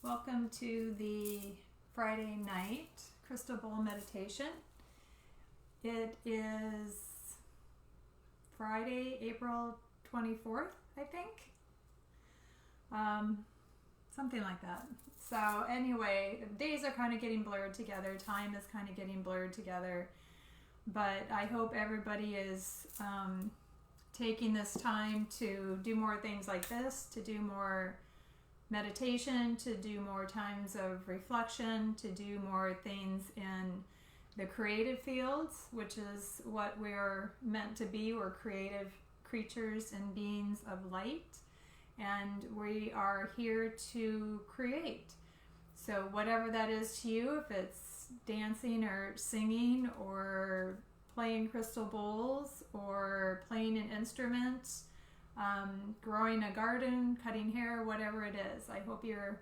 Welcome to the Friday night crystal bowl meditation. It is Friday, April 24th, I think. Something like that. So anyway, days are kind of getting blurred together. Time is kind of getting blurred together. But I hope everybody is taking this time to do more things like this, to do more meditation, to do more times of reflection, to do more things in the creative fields, which is what we're meant to be. We're creative creatures and beings of light, and we are here to create. So whatever that is to you, if it's dancing or singing or playing crystal bowls or playing an instrument, growing a garden, cutting hair, whatever it is, I hope you're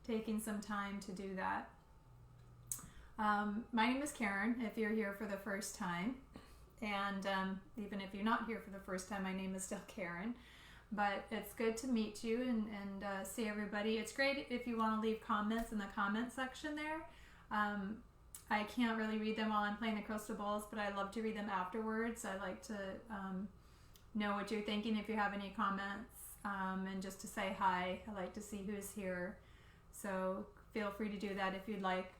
taking some time to do that. My name is Karin, if you're here for the first time, and even if you're not here for the first time, my name is still Karin. But it's good to meet you and see everybody. It's great if you want to leave comments in the comment section there. I can't really read them while I'm playing the crystal bowls, but I love to read them afterwards. I like to know what you're thinking if you have any comments, and just to say hi. I like to see who's here, so feel free to do that if you'd like.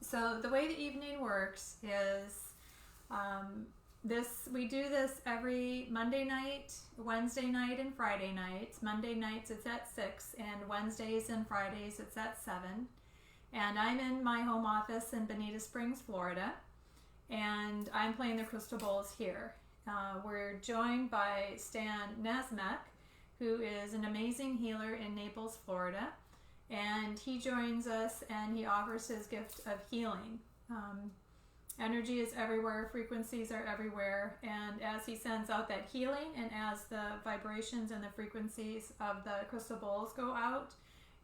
So the way the evening works is we do this every Monday night, Wednesday night, and Friday nights. Monday nights it's at 6, and Wednesdays and Fridays it's at 7. And I'm in my home office in Bonita Springs, Florida, and I'm playing the crystal bowls here. We're joined by Stan Nazimek, who is an amazing healer in Naples, Florida, and he joins us and he offers his gift of healing. Energy is everywhere, frequencies are everywhere, and as he sends out that healing and as the vibrations and the frequencies of the crystal bowls go out,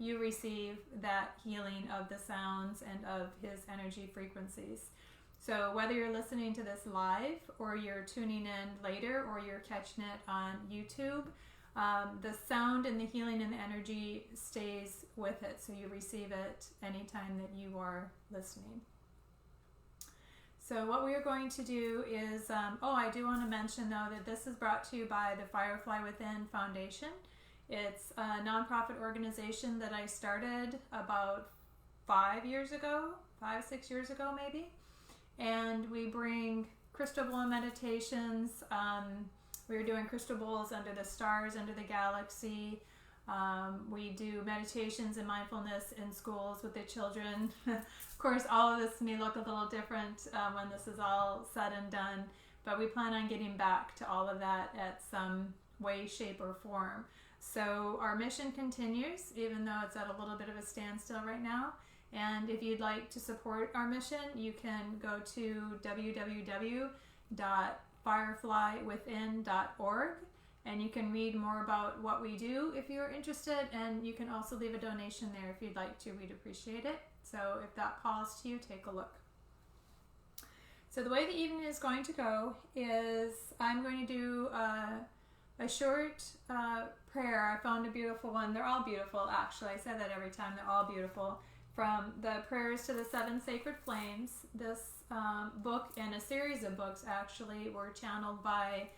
you receive that healing of the sounds and of his energy frequencies. So whether you're listening to this live or you're tuning in later or you're catching it on YouTube, the sound and the healing and the energy stays with it, so you receive it anytime that you are listening. So what we are going to do is, I do want to mention though that this is brought to you by the Firefly Within Foundation. It's a nonprofit organization that I started about 5 years ago, 6 years ago maybe. And we bring crystal bowl meditations. We're doing crystal bowls under the stars, under the galaxy. We do meditations and mindfulness in schools with the children. Of course, all of this may look a little different when this is all said and done, but we plan on getting back to all of that at some way, shape, or form. So our mission continues, even though it's at a little bit of a standstill right now. And if you'd like to support our mission, you can go to www.fireflywithin.org, and you can read more about what we do if you're interested, and you can also leave a donation there if you'd like to. We'd appreciate it. So if that calls to you, take a look. So the way the evening is going to go is I'm going to do a short prayer. I found a beautiful one. They're all beautiful, actually. I say that every time. They're all beautiful. From the Prayers to the Seven Sacred Flames. This book and a series of books actually were channeled by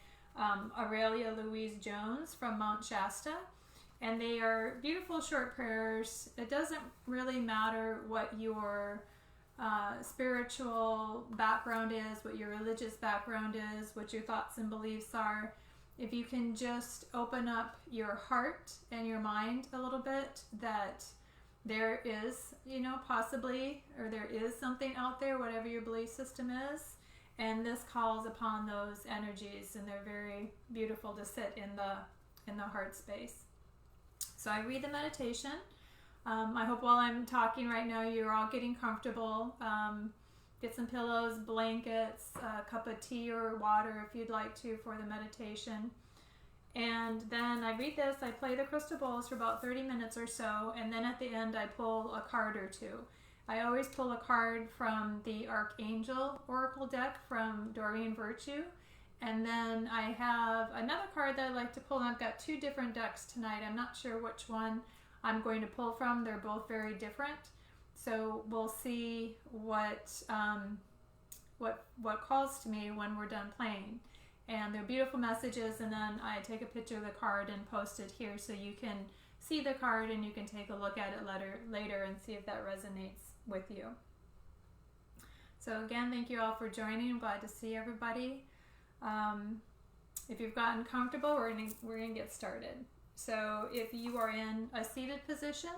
Aurelia Louise Jones from Mount Shasta. And they are beautiful short prayers. It doesn't really matter what your spiritual background is, what your religious background is, what your thoughts and beliefs are. If you can just open up your heart and your mind a little bit, that there is, possibly, or there is something out there, whatever your belief system is, and this calls upon those energies, and they're very beautiful to sit in the heart space. So I read the meditation. I hope while I'm talking right now, you're all getting comfortable. Get some pillows, blankets, a cup of tea or water if you'd like to for the meditation. And then I read this, I play the crystal bowls for about 30 minutes or so, and then at the end I pull a card or two. I always pull a card from the Archangel Oracle deck from Doreen Virtue, and then I have another card that I like to pull, and I've got two different decks tonight. I'm not sure which one I'm going to pull from. They're both very different. So we'll see what calls to me when we're done playing. And they're beautiful messages, and then I take a picture of the card and post it here so you can see the card and you can take a look at it later and see if that resonates with you. So again, thank you all for joining. I'm glad to see everybody. If you've gotten comfortable, we're gonna get started. So if you are in a seated position,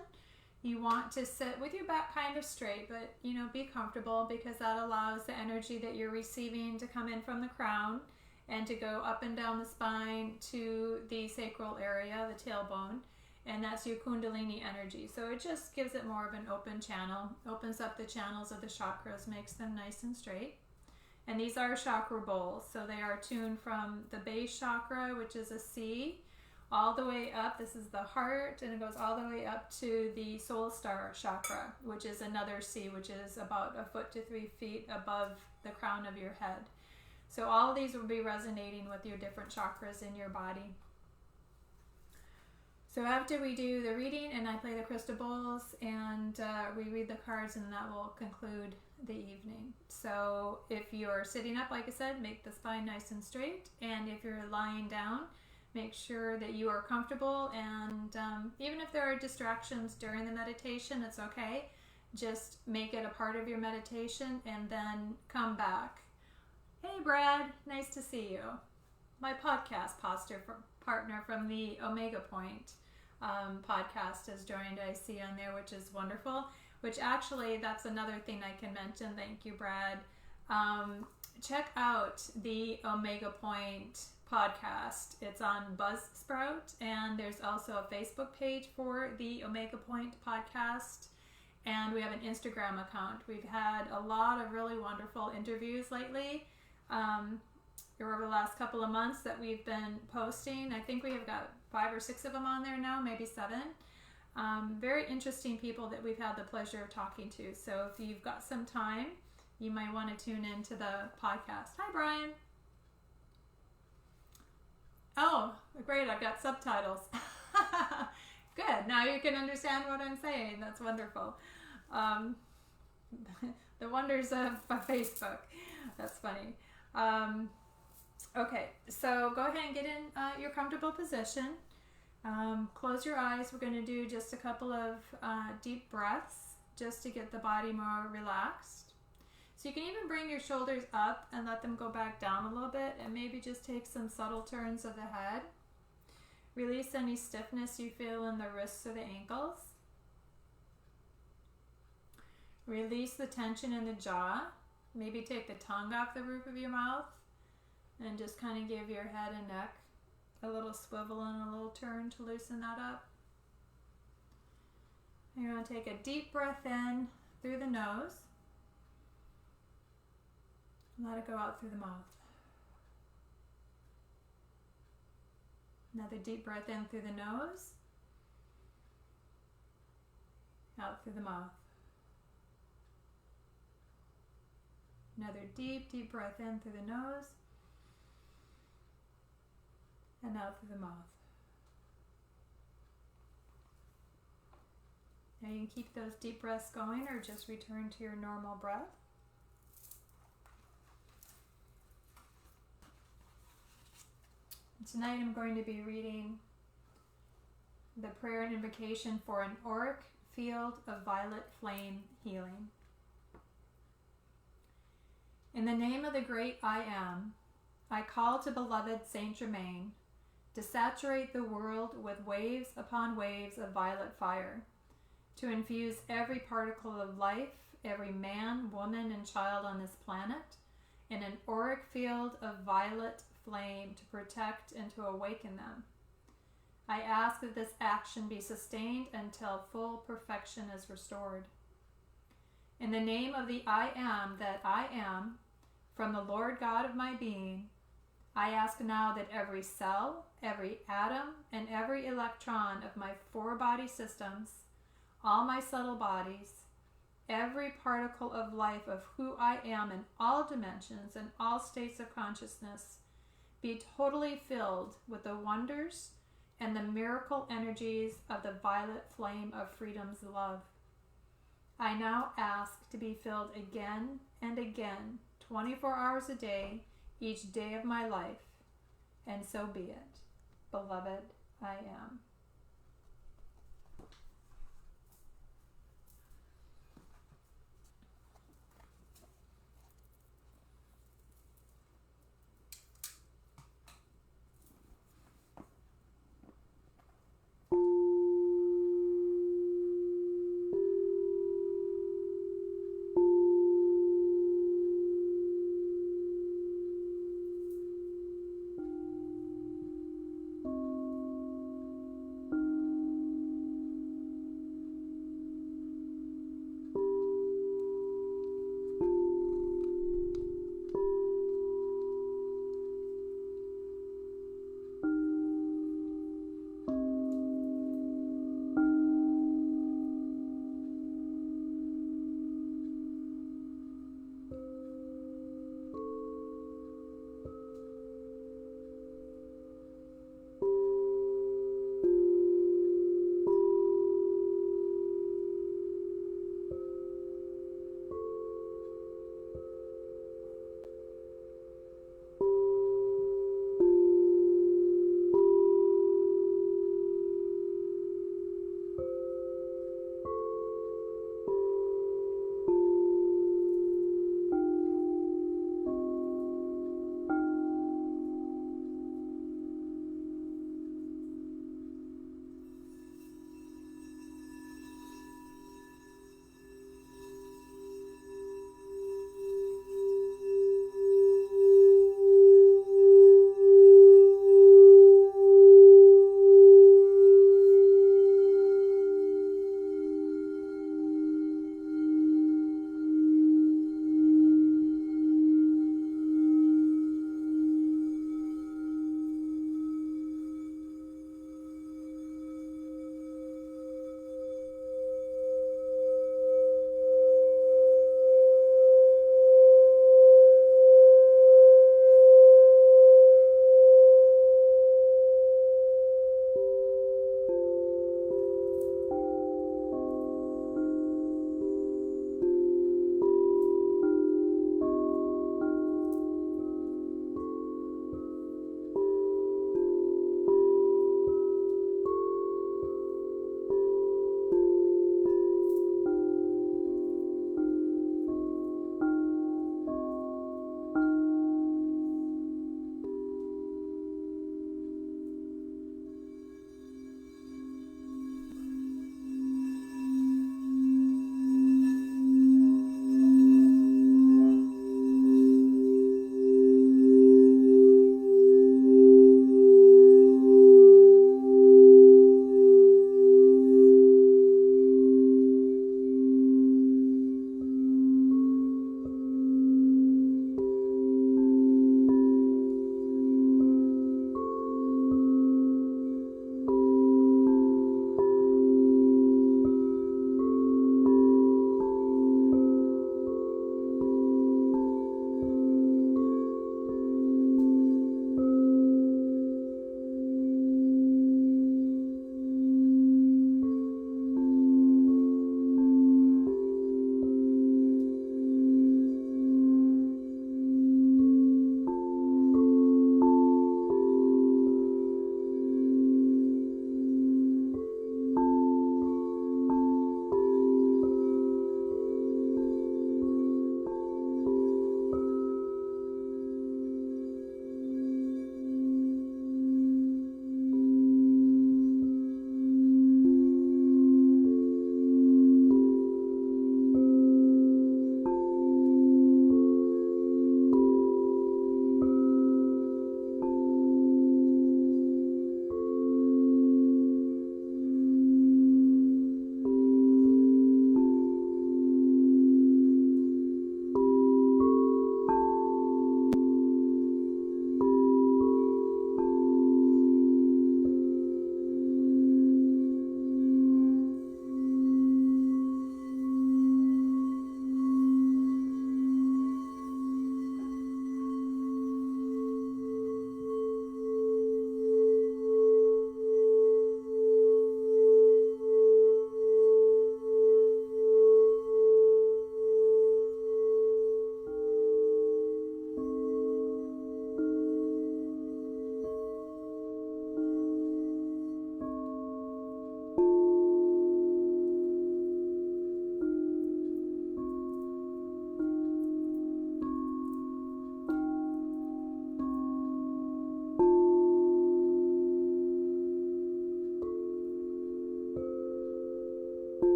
you want to sit with your back kind of straight, but be comfortable, because that allows the energy that you're receiving to come in from the crown and to go up and down the spine to the sacral area, the tailbone, and that's your Kundalini energy. So it just gives it more of an open channel, opens up the channels of the chakras, makes them nice and straight. And these are chakra bowls, so they are tuned from the base chakra, which is a C, all the way up. This is the heart, and it goes all the way up to the soul star chakra, which is another C, which is about 1 foot to 3 feet above the crown of your head. So all of these will be resonating with your different chakras in your body. So after we do the reading and I play the crystal bowls and we read the cards, and that will conclude the evening. So if you're sitting up, like I said, make the spine nice and straight. And if you're lying down, make sure that you are comfortable. And even if there are distractions during the meditation, it's okay. Just make it a part of your meditation and then come back. Hey Brad, nice to see you. My podcast partner from the Omega Point podcast has joined. I see on there, which is wonderful. Which actually, that's another thing I can mention. Thank you, Brad. Check out the Omega Point podcast. It's on Buzzsprout, and there's also a Facebook page for the Omega Point podcast, and we have an Instagram account. We've had a lot of really wonderful interviews lately over the last couple of months that we've been posting. I think we have got 5 or 6 of them on there now, maybe 7. Very interesting people that we've had the pleasure of talking to. So if you've got some time, you might want to tune into the podcast. Hi, Brian. Oh, great. I've got subtitles. Good. Now you can understand what I'm saying. That's wonderful. The wonders of Facebook. That's funny. Okay, so go ahead and get in your comfortable position. Close your eyes. We're going to do just a couple of deep breaths just to get the body more relaxed. So you can even bring your shoulders up and let them go back down a little bit, and maybe just take some subtle turns of the head. Release any stiffness you feel in the wrists or the ankles. Release the tension in the jaw. Maybe take the tongue off the roof of your mouth and just kind of give your head and neck a little swivel and a little turn to loosen that up. And you're going to take a deep breath in through the nose. Let it go out through the mouth. Another deep breath in through the nose. Out through the mouth. Another deep, deep breath in through the nose. And out through the mouth. Now you can keep those deep breaths going or just return to your normal breath. Tonight I'm going to be reading the prayer and invocation for an auric field of violet flame healing. In the name of the great I Am, I call to beloved Saint Germain to saturate the world with waves upon waves of violet fire, to infuse every particle of life, every man, woman, and child on this planet, in an auric field of violet flame to protect and to awaken them. I ask that this action be sustained until full perfection is restored. In the name of the I Am that I Am, from the Lord God of my being, I ask now that every cell, every atom, and every electron of my 4 body systems, all my subtle bodies, every particle of life of who I am in all dimensions and all states of consciousness, be totally filled with the wonders and the miracle energies of the violet flame of freedom's love. I now ask to be filled again and again, 24 hours a day, each day of my life, and so be it. Beloved, I am.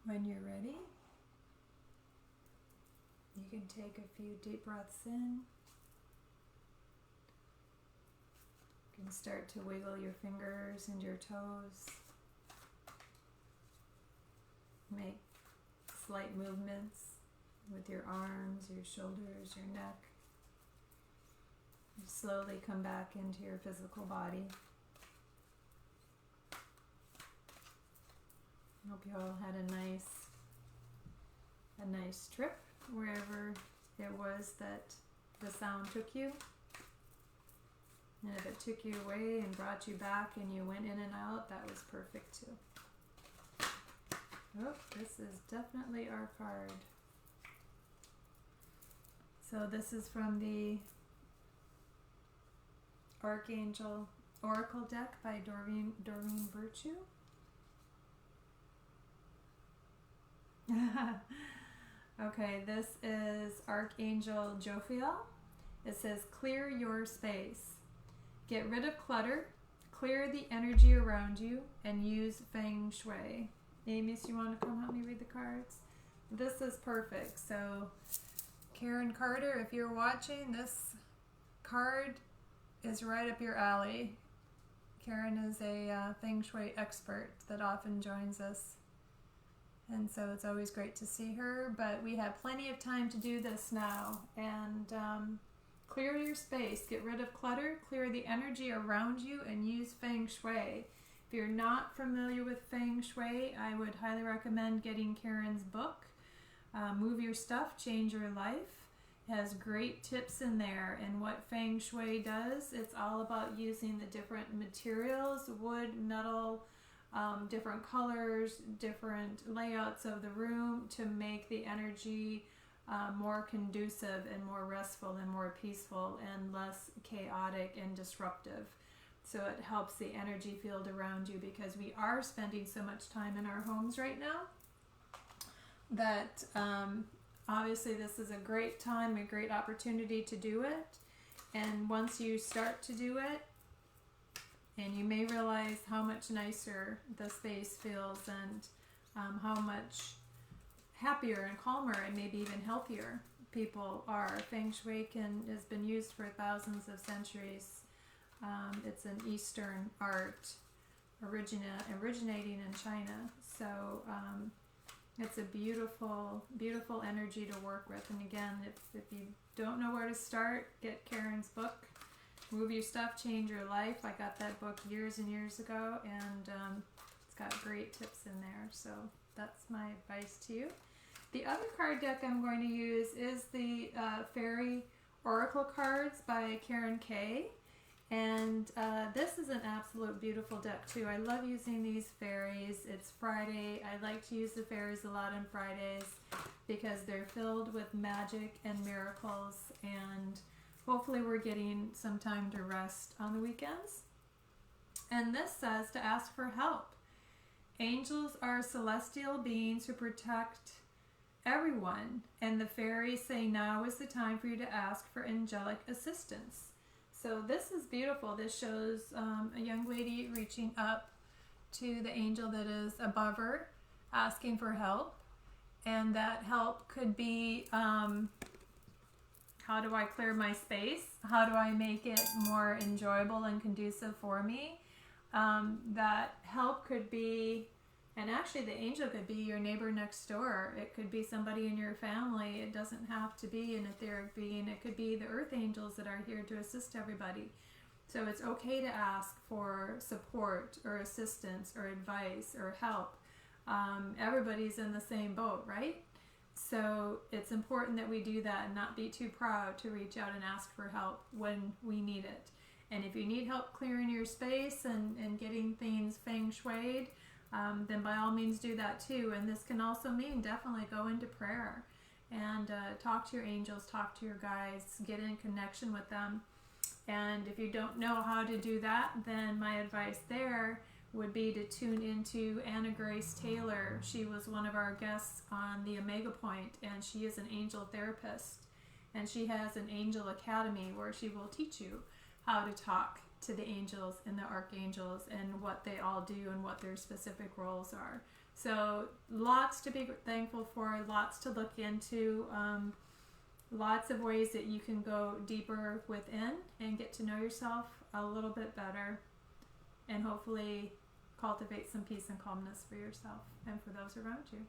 When you're ready, you can take a few deep breaths in. You can start to wiggle your fingers and your toes. Make slight movements with your arms, your shoulders, your neck. You slowly come back into your physical body. Hope you all had a nice trip wherever it was that the sound took you. And if it took you away and brought you back and you went in and out, that was perfect too. Oh, this is definitely our card. So this is from the Archangel Oracle deck by Doreen Virtue. Okay, this is Archangel Jophiel. It says, clear your space. Get rid of clutter, clear the energy around you, and use feng shui. Amy, you want to come help me read the cards? This is perfect. So, Karen Carter, if you're watching, this card is right up your alley. Karen is a feng shui expert that often joins us. And so it's always great to see her, but we have plenty of time to do this now. And clear your space, get rid of clutter, clear the energy around you, and use feng shui. If you're not familiar with feng shui, I would highly recommend getting Karen's book, Move Your Stuff, Change Your Life. It has great tips in there. And what feng shui does, it's all about using the different materials, wood, metal, different colors, different layouts of the room to make the energy more conducive and more restful and more peaceful and less chaotic and disruptive. So it helps the energy field around you, because we are spending so much time in our homes right now that obviously this is a great time, a great opportunity to do it. And once you start to do it, and you may realize how much nicer the space feels, and how much happier and calmer and maybe even healthier people are. Feng Shui has been used for thousands of centuries. It's an Eastern art originating in China. So it's a beautiful, beautiful energy to work with. And again, if you don't know where to start, get Karen's book, Move Your Stuff, Change Your Life. I got that book years and years ago, and it's got great tips in there. So that's my advice to you. The other card deck I'm going to use is the Fairy Oracle cards by Karen K. And this is an absolute beautiful deck too. I love using these fairies. It's Friday. I like to use the fairies a lot on Fridays because they're filled with magic and miracles, and hopefully we're getting some time to rest on the weekends. And this says to ask for help. Angels are celestial beings who protect everyone, and the fairies say now is the time for you to ask for angelic assistance. So this is beautiful. This shows a young lady reaching up to the angel that is above her, asking for help. And that help could be, how do I clear my space? How do I make it more enjoyable and conducive for me? That help could be, and actually the angel could be your neighbor next door. It could be somebody in your family. It doesn't have to be an etheric being. It could be the earth angels that are here to assist everybody. So it's okay to ask for support or assistance or advice or help. Everybody's in the same boat, right? So it's important that we do that and not be too proud to reach out and ask for help when we need it. And if you need help clearing your space and getting things feng shuied, then by all means do that too. And this can also mean definitely go into prayer and talk to your angels, talk to your guides, get in connection with them. And if you don't know how to do that, then my advice there would be to tune into Anna Grace Taylor. She was one of our guests on the Omega Point, and she is an angel therapist. And she has an angel academy where she will teach you how to talk to the angels and the archangels and what they all do and what their specific roles are. So lots to be thankful for, lots to look into, lots of ways that you can go deeper within and get to know yourself a little bit better, and hopefully cultivate some peace and calmness for yourself and for those around you.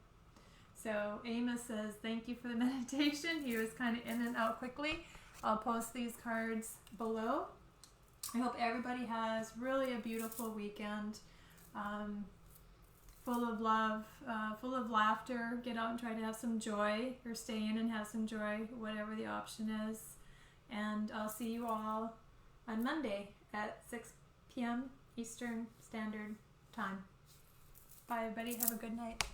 So Amos says, thank you for the meditation. He was kind of in and out quickly. I'll post these cards below. I hope everybody has really a beautiful weekend, full of love, full of laughter. Get out and try to have some joy, or stay in and have some joy, whatever the option is. And I'll see you all on Monday at 6 p.m. Eastern Standard Time. Bye, everybody. Have a good night.